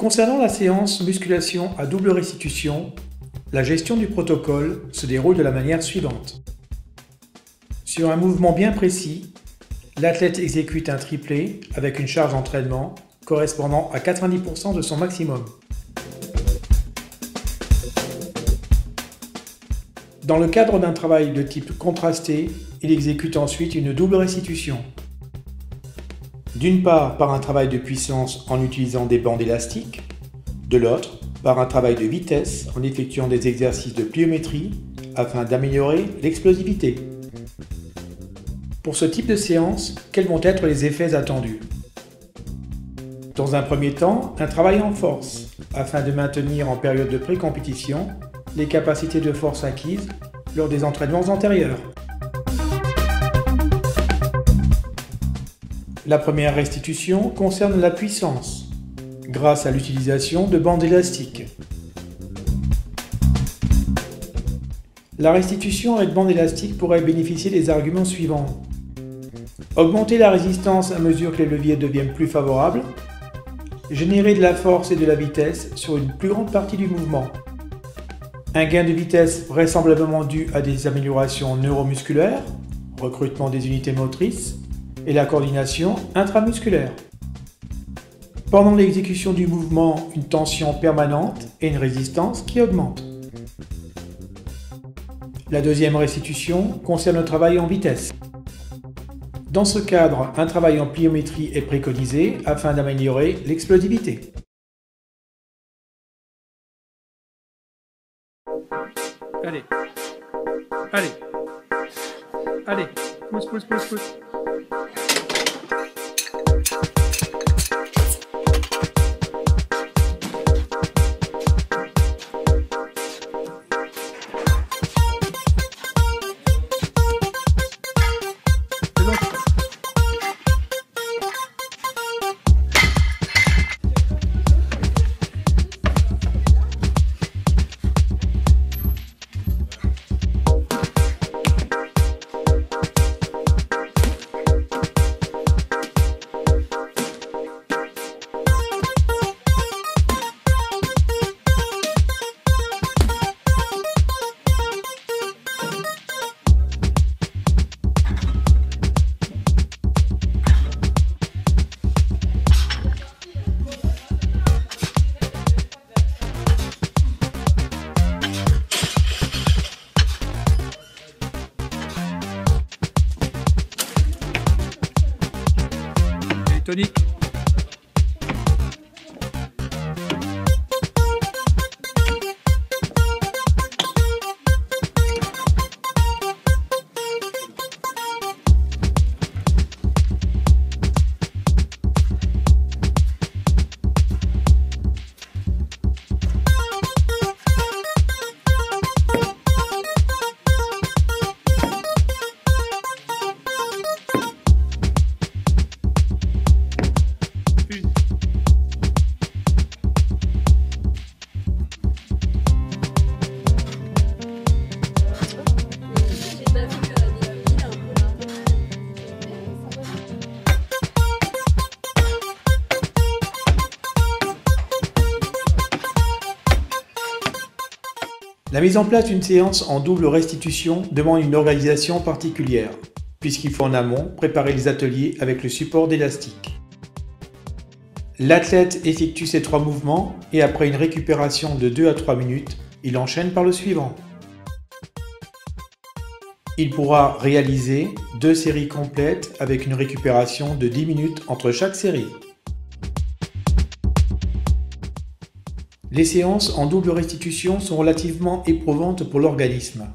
Concernant la séance musculation à double restitution, la gestion du protocole se déroule de la manière suivante. Sur un mouvement bien précis, l'athlète exécute un triplé avec une charge d'entraînement correspondant à 90% de son maximum. Dans le cadre d'un travail de type contrasté, il exécute ensuite une double restitution. D'une part par un travail de puissance en utilisant des bandes élastiques, de l'autre par un travail de vitesse en effectuant des exercices de pliométrie afin d'améliorer l'explosivité. Pour ce type de séance, quels vont être les effets attendus? Dans un premier temps, un travail en force, afin de maintenir en période de pré-compétition les capacités de force acquises lors des entraînements antérieurs. La première restitution concerne la puissance, grâce à l'utilisation de bandes élastiques. La restitution avec bandes élastiques pourrait bénéficier des arguments suivants. Augmenter la résistance à mesure que les leviers deviennent plus favorables, générer de la force et de la vitesse sur une plus grande partie du mouvement. Un gain de vitesse vraisemblablement dû à des améliorations neuromusculaires, recrutement des unités motrices et la coordination intramusculaire. Pendant l'exécution du mouvement, une tension permanente et une résistance qui augmente. La deuxième restitution concerne le travail en vitesse. Dans ce cadre, un travail en pliométrie est préconisé afin d'améliorer l'explosivité. Allez, allez, allez, pousse, pousse, pousse, pousse. Tonique. La mise en place d'une séance en double restitution demande une organisation particulière, puisqu'il faut en amont préparer les ateliers avec le support d'élastique. L'athlète effectue ces 3 mouvements et après une récupération de 2 à 3 minutes, il enchaîne par le suivant. Il pourra réaliser 2 séries complètes avec une récupération de 10 minutes entre chaque série. Les séances en double restitution sont relativement éprouvantes pour l'organisme.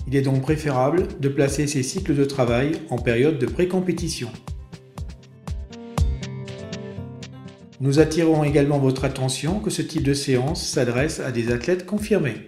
Il est donc préférable de placer ces cycles de travail en période de pré-compétition. Nous attirons également votre attention que ce type de séance s'adresse à des athlètes confirmés.